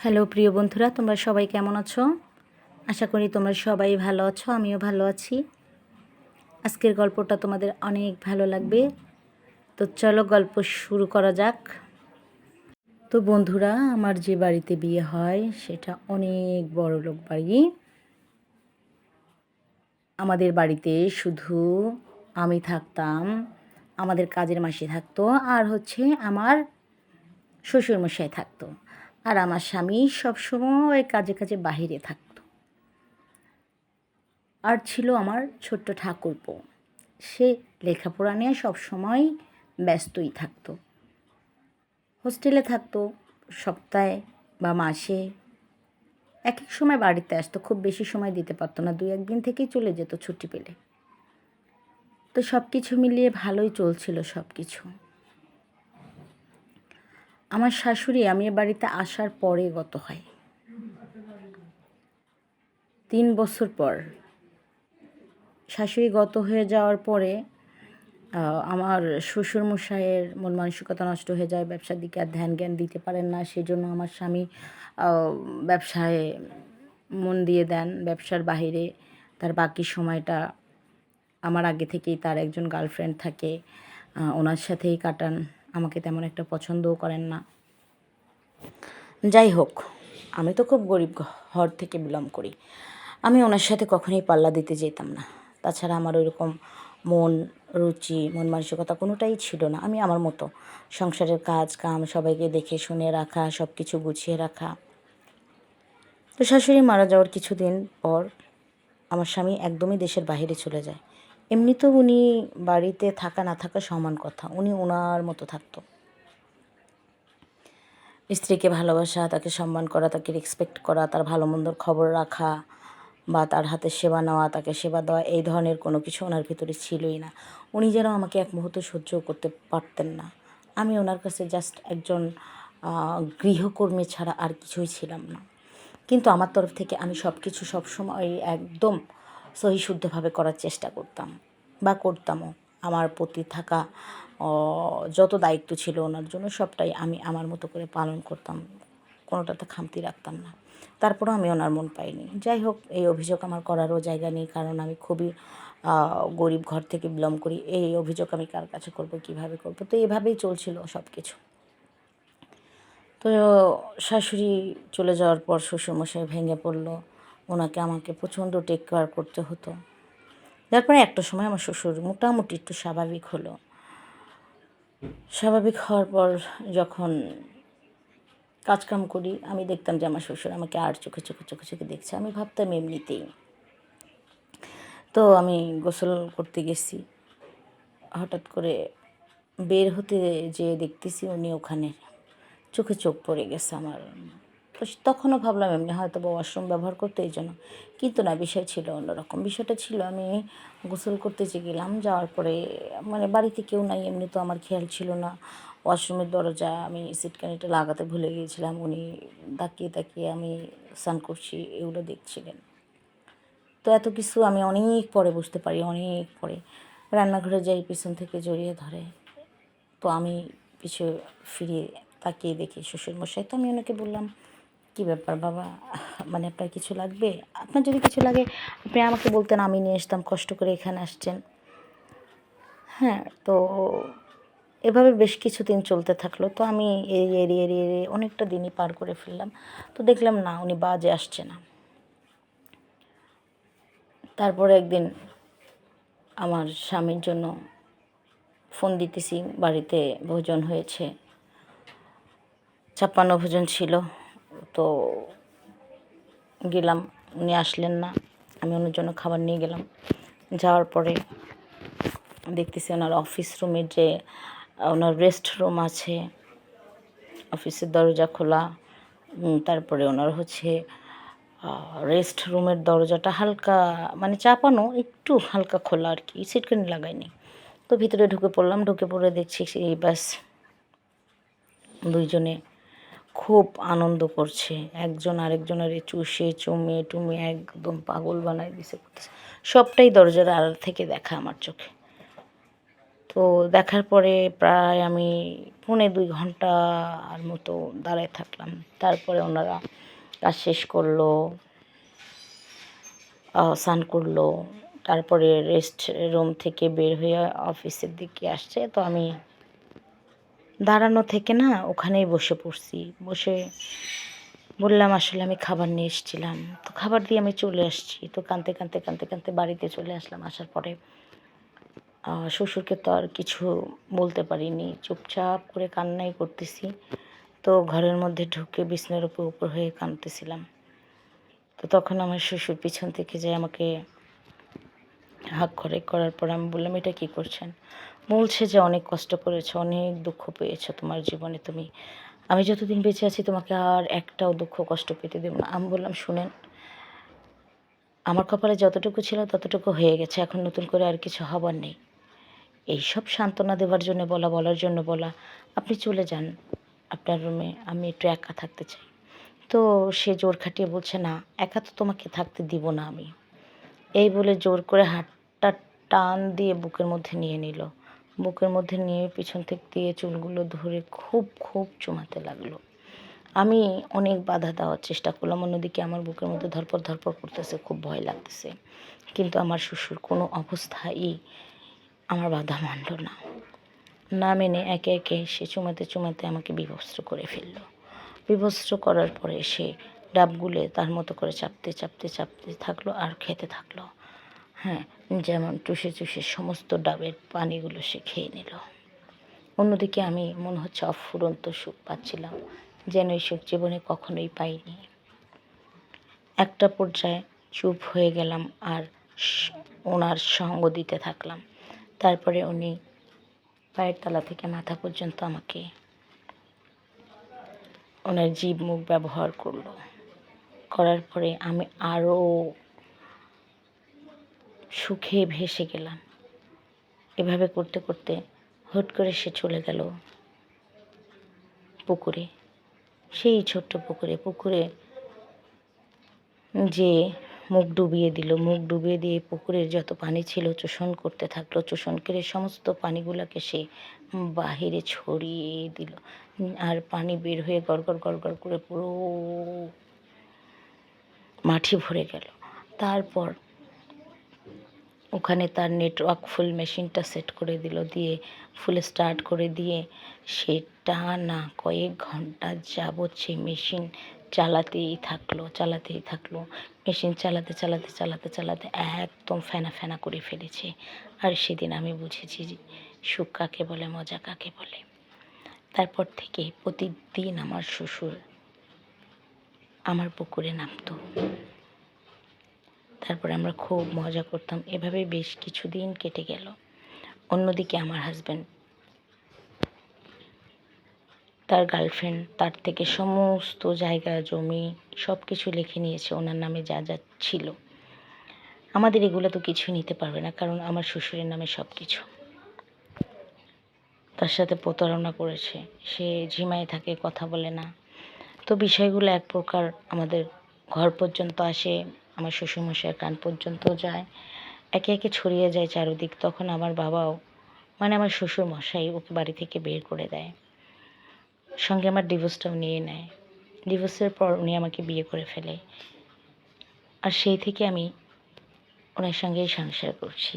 Hello প্রিয় বন্ধুরা, তোমরা সবাই কেমন আছো? আশা করি তোমরা সবাই ভালো আছো, আমিও ভালো আছি। আজকের গল্পটা তোমাদের অনেক ভালো লাগবে। তো চলো গল্প শুরু করা যাক। তো বন্ধুরা, আমার যে বাড়িতে বিয়ে হয় সেটা অনেক বড়লোক বাড়ি। আমাদের বাড়িতে শুধু আমি থাকতাম, আমাদের কাজের মাসি থাকতো, আর আমার শ্বশুরমশাই থাকতো। আর আমার স্বামী সবসময় কাজে কাজে বাহিরে থাকতো। আর ছিল আমার ছোট্ট ঠাকুরপো। সে লেখাপড়া নিয়ে সবসময় ব্যস্তই থাকতো। হোস্টেলে থাকতো, সপ্তাহে বা মাসে এক এক সময় বাড়িতে আসতো। খুব বেশি সময় দিতে পারতো না, 2-1 দিন থেকেই চলে যেত ছুটি পেলে। তো সব কিছু মিলিয়ে ভালোই চলছিল সব কিছু। আমার শাশুড়ি আমি এ বাড়িতে আসার পরে গত হয়, 3 বছর পর। শাশুড়ি গত হয়ে যাওয়ার পরে আমার শ্বশুরমশাইয়ের মন মানসিকতা নষ্ট হয়ে যায়, ব্যবসার দিকে আর ধ্যান জ্ঞান দিতে পারেন না। সেজন্য আমার স্বামী ব্যবসায় মন দিয়ে দেন। ব্যবসার বাইরে তার বাকি সময়টা আমার আগে থেকেই তার একজন গার্লফ্রেন্ড থাকে, ওনার সাথেই কাটান। আমাকে তেমন একটা পছন্দও করেন না। যাই হোক, আমি তো খুব গরিব ঘর থেকে বিলং করি। আমি ওনার সাথে কখনোই পাল্লা দিতে যেতাম না। তাছাড়া আমার ওইরকম রুচি মন মানসিকতা কোনোটাই ছিল না। আমি আমার মতো সংসারের কাজ কাম সবাইকে দেখে শুনে রাখা, সব কিছু গুছিয়ে রাখা। তো শাশুড়ি মারা যাওয়ার কিছুদিন পর আমার স্বামী একদমই দেশের বাইরে চলে যায়। এমনিতেও উনি বাড়িতে থাকা না থাকা সমান কথা, উনি ওনার মতো থাকতো। স্ত্রীকে ভালোবাসা, তাকে সম্মান করা, তাকে রেসপেক্ট করা, তার ভালো মন্দর খবর রাখা বা তার হাতে সেবা নেওয়া, তাকে সেবা দেওয়া, এই ধরনের কোনো কিছু ওনার ভিতরে ছিলই না। উনি যেন আমাকে এক মুহূর্ত সহ্যও করতে পারতেন না। আমি ওনার কাছে জাস্ট একজন গৃহকর্মী ছাড়া আর কিছুই ছিলাম না। কিন্তু আমার তরফ থেকে আমি সব কিছু সবসময় একদম সহিশুদ্ধভাবে করার চেষ্টা করতাম বা করতামও। আমার প্রতি থাকা যত দায়িত্ব ছিল ওনার জন্য সবটাই আমি আমার মতো করে পালন করতাম, কোনোটাতে খামতি রাখতাম না। তারপরেও আমি ওনার মন পাইনি। যাই হোক, এই অভিযোগ আমার করারও জায়গা নেই, কারণ আমি খুবই গরিব ঘর থেকে বিলং করি। এই অভিযোগ আমি কার কাছে করব, কিভাবে করব? তো এভাবেই চলছিল সব কিছু। তো শাশুড়ি চলে যাওয়ার পর শ্বশুরমশাই ভেঙে পড়ল। ওনাকে আমাকে প্রচণ্ড টেক কেয়ার করতে হতো। তারপরে একটা সময় আমার শ্বশুর মোটামুটি একটু স্বাভাবিক হলো। স্বাভাবিক হওয়ার পর যখন কাজকাম করি, আমি দেখতাম যে আমার শ্বশুর আমাকে আর চোখে চোখে চোখে চোখে দেখছে। আমি ভাবতাম এমনিতেই। তো আমি গোসল করতে গেছি, হঠাৎ করে বের হতে যেয়ে দেখতেছি উনি ওখানে, চোখে চোখ পড়ে গেছে আমার। তো তখনও ভাবলাম এমনি হয়তো বা ওয়াশরুম ব্যবহার করতে, এই জন্য। কিন্তু না, বিষয় ছিল অন্যরকম। বিষয়টা ছিল আমি গোসল করতে গেলাম, যাওয়ার পরে মানে বাড়িতে কেউ নাই, এমনি তো আমার খেয়াল ছিল না। ওয়াশরুমের দরজা আমি সিটকানিটা লাগাতে ভুলে গিয়েছিলাম। উনি তাকিয়ে তাকিয়ে আমি স্নান করছি এগুলো দেখছিলেন। তো এত কিছু আমি অনেক পরে বুঝতে পারি, অনেক পরে। রান্নাঘরে যাই, পিছন থেকে জড়িয়ে ধরে। তো আমি পিছু ফিরিয়ে তাকিয়ে দেখি শ্বশুরমশাই। তো আমি ওনাকে বললাম, কী ব্যাপার বাবা, মানে আপনার কিছু লাগবে? আপনার যদি কিছু লাগে আপনি আমাকে বলতেন, আমি নিয়ে আসতাম, কষ্ট করে এখানে আসছেন। হ্যাঁ, তো এভাবে বেশ কিছুদিন চলতে থাকলো। তো আমি এড়িয়ে অনেকটা দিনই পার করে ফেললাম। তো দেখলাম না, উনি বাজে আসছে না। তারপরে একদিন আমার স্বামীর জন্য ফোন দিতেছি, বাড়িতে ভোজন হয়েছে, 56 ভোজন ছিল। তো গেলাম, উনি আসলেন না। আমি ওনার জন্য খাবার নিয়ে গেলাম। যাওয়ার পরে দেখতেছি ওনার অফিস রুমের যে ওনার রেস্ট রুম আছে, অফিসের দরজা খোলা। তারপরে ওনার রেস্ট রুমের দরজাটা হালকা মানে চাপানো, একটু হালকা খোলা আর কি, সিটকানি লাগায়নি। তো ভিতরে ঢুকে পড়লাম। ঢুকে পড়ে দেখছি এই ব্যাস দুইজনে খুব আনন্দ করছে, একজন আরেকজনের চুষে চুমে টুমে একদম পাগল বানায় দিছে। সবটাই দরজার আড়াল থেকে দেখা আমার চোখে। তো তো দেখার পরে প্রায় আমি 2.5 ঘন্টার মতো দাঁড়ায় থাকলাম। তারপরে ওনারা কাজ শেষ করলো, স্নান করলো, তারপরে রেস্ট রুম থেকে বের হয়ে অফিসের দিকে আসছে। তো আমি দাঁড়ানো থেকে না ওখানেই বসে পড়ছি। বসে বললাম আসলে আমি খাবার নিয়ে এসেছিলাম, তো খাবার দিয়ে আমি চলে আসছি। তো কাঁদতে কাঁদতে কাঁদতে কাঁদতে বাড়িতে চলে আসলাম। আসার পরে শ্বশুরকে তো আর কিছু বলতে পারিনি, চুপচাপ করে কান্নাই করতেছি। তো ঘরের মধ্যে ঢুকে বিছানার উপর হয়ে কাঁদতেছিলাম। তো তখন আমার শ্বশুর পিছন থেকে যে আমাকে হাক করে, করার পর আমি বললাম এটা কী করছেন? বলছে যে অনেক কষ্ট করেছো, অনেক দুঃখ পেয়েছো তোমার জীবনে তুমি, আমি যতদিন বেঁচে আছি তোমাকে আর একটাও দুঃখ কষ্ট পেতে দেব না। আমি বললাম শুনেন, আমার কপালে যতটুকু ছিল ততটুকু হয়ে গেছে, এখন নতুন করে আর কিছু হবার নেই। এইসব সান্ত্বনা দেওয়ার জন্য বলা, বলার জন্য বলা, আপনি চলে যান আপনার রুমে, আমি একটু একা থাকতে চাই। তো সে জোর খাটিয়ে বলছে না, একা তো তোমাকে থাকতে দিব না আমি। এই বলে জোর করে হাতটা টান দিয়ে বুকের মধ্যে নিয়ে নিল। বুকের মধ্যে নিয়ে পিছন দিয়ে চুলগুলো ধরে খুব খুব চুমাতে লাগলো। আমি অনেক বাধা দেওয়ার চেষ্টা করলাম, অন্যদিকে আমার বুকের মধ্যে ধরপড় ধরপড় করতেছে, খুব ভয় লাগতেছে। কিন্তু আমার শ্বশুর কোনো অবস্থায়ই আমার বাধা মানল না। না মেনে একে একে সে চুমাতে চুমাতে আমাকে বিভস্ত্র করে ফেলল। বিভস্ত্র করার পরে সে ডাবগুলো তার মতো করে চাপতে চাপতে চাপতে থাকলো আর খেতে থাকলো। হ্যাঁ, যেমন চুষে চুষে সমস্ত ডাবের পানিগুলো সে খেয়ে নিল। অন্যদিকে আমি মনে হচ্ছে অফুরন্ত সুখ পাচ্ছিলাম, যেন এই সুখ জীবনে কখনোই পাইনি। একটা পর্যায়ে চুপ হয়ে গেলাম আর ওনার সঙ্গ দিতে থাকলাম। তারপরে উনি পায়ের তলা থেকে মাথা পর্যন্ত আমাকে ওনার জিভ মুখ ব্যবহার করলো। করার পরে আমি আরও সুখে ভেসে গেলাম। এভাবে করতে করতে হুট করে সে চলে গেল পুকুরে, সেই ছোট্ট পুকুরে যে মুখ ডুবিয়ে দিল। মুখ ডুবিয়ে দিয়ে পুকুরের যত পানি ছিল চোষণ করতে থাকলো। চোষণ করে সমস্ত পানিগুলোকে সে বাহিরে ছড়িয়ে দিল। আর পানি বের হয়ে গড়গড় গড়গড় করে পুরো মাটি ভরে গেল। তারপর ওখানে তার নেটওয়ার্ক ফুল মেশিনটা সেট করে দিল, দিয়ে ফুল স্টার্ট করে দিয়ে সে টানা কয়েক ঘন্টা যাবৎ সেই মেশিন চালাতেই থাকলো। মেশিন চালাতে চালাতে চালাতে চালাতে একদম ফেনা ফেনা করে ফেলেছে। আর সেদিন আমি বুঝেছি যে সুখ কাকে বলে, মজা কাকে বলে। তারপর থেকে প্রতিদিন আমার শ্বশুর আমার পুকুরে নামতো। তারপরে আমরা খুব মজা করতাম। এভাবে বেশ কিছুদিন কেটে গেল। অন্যদিকে আমার হাজব্যান্ড, তার গার্লফ্রেন্ড তার থেকে সমস্ত জায়গা জমি সব কিছু লিখে নিয়েছে, ওনার নামে যা যা ছিল। আমাদের এগুলো তো কিছু নিতে পারবে না, কারণ আমার শ্বশুরের নামে সব কিছু। তার সাথে প্রতারণা করেছে, সে ঝিমায় থাকে, কথা বলে না। তো বিষয়গুলো এক প্রকার আমাদের ঘর পর্যন্ত আসে, আমার শ্বশুরমশাইয়ের কান পর্যন্ত যায়, একে একে ছড়িয়ে যায় চারদিক। তখন আমার বাবাও, মানে আমার শ্বশুরমশাই, ওকে বাড়ি থেকে বের করে দেয়। সঙ্গে আমার ডিভোর্সটাও নিয়ে নেয়। ডিভোর্সের পর উনি আমাকে বিয়ে করে ফেলে। আর সেই থেকে আমি ওনার সঙ্গেই সংসার করছি।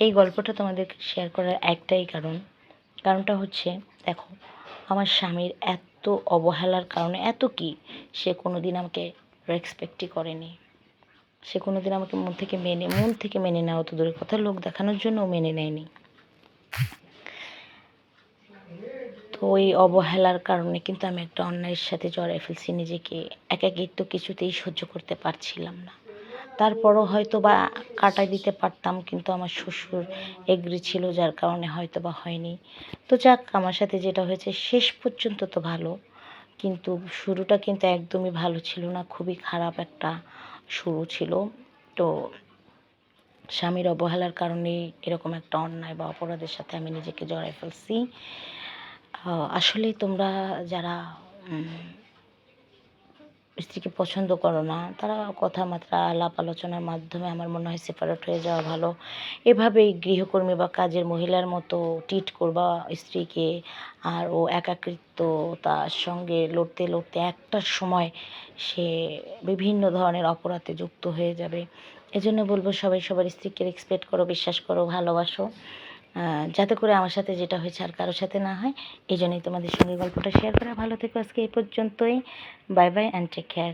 এই গল্পটা তোমাদের শেয়ার করার একটাই কারণটা হচ্ছে, দেখো, আমার স্বামীর এত অবহেলার কারণে, এত কি, সে কোনো দিন আমাকে রেসপেক্টই করেনি। সে কোনো দিন আমাকে মন থেকে মেনে নেওয়া তো দূরের কথা, লোক দেখানোর জন্যও মেনে নেয়নি। তো ওই অবহেলার কারণে কিন্তু আমি একটা অন্যায়ের সাথে জড়ায় ফেলছি নিজেকে। একাকিত্ব কিছুতেই সহ্য করতে পারছিলাম না। তারপরও হয়তো বা কাটায় দিতে পারতাম, কিন্তু আমার শ্বশুর এগ্রি ছিল, যার কারণে হয়তো বা হয়নি। তো যাক, আমার সাথে যেটা হয়েছে শেষ পর্যন্ত তো ভালো, কিন্তু শুরুটা কিন্তু একদমই ভালো ছিল না, খুবই খারাপ একটা শুরু ছিল। তো স্বামীর অবহেলার কারণেই এরকম একটা অন্যায় বা অপরাধের সাথে আমি নিজেকে জড়ায় ফেলছি। আসলে তোমরা যারা স্ত্রীকে পছন্দ করো না, তারা কথাবার্তা আলাপ আলোচনার মাধ্যমে আমার মনে হয় সেপারেট হয়ে যাওয়া ভালো। এভাবেই গৃহকর্মী বা কাজের মহিলার মতো ট্রিট করবা স্ত্রীকে, আর ও একাকিত্বতার সঙ্গে লড়তে লড়তে একটা সময় সে বিভিন্ন ধরনের অপরাধে যুক্ত হয়ে যাবে। এজন্য বলবো সবাই সবার স্ত্রীকে রেসপেক্ট করো, বিশ্বাস করো, ভালোবাসো, যাতে করে আমার সাথে যেটা হয়েছে আর কারোর সাথে না হয়। এই জন্যই তোমাদের সঙ্গে গল্পটা শেয়ার করা। ভালো থেকো, আজকে এই পর্যন্তই। Bye bye and take care.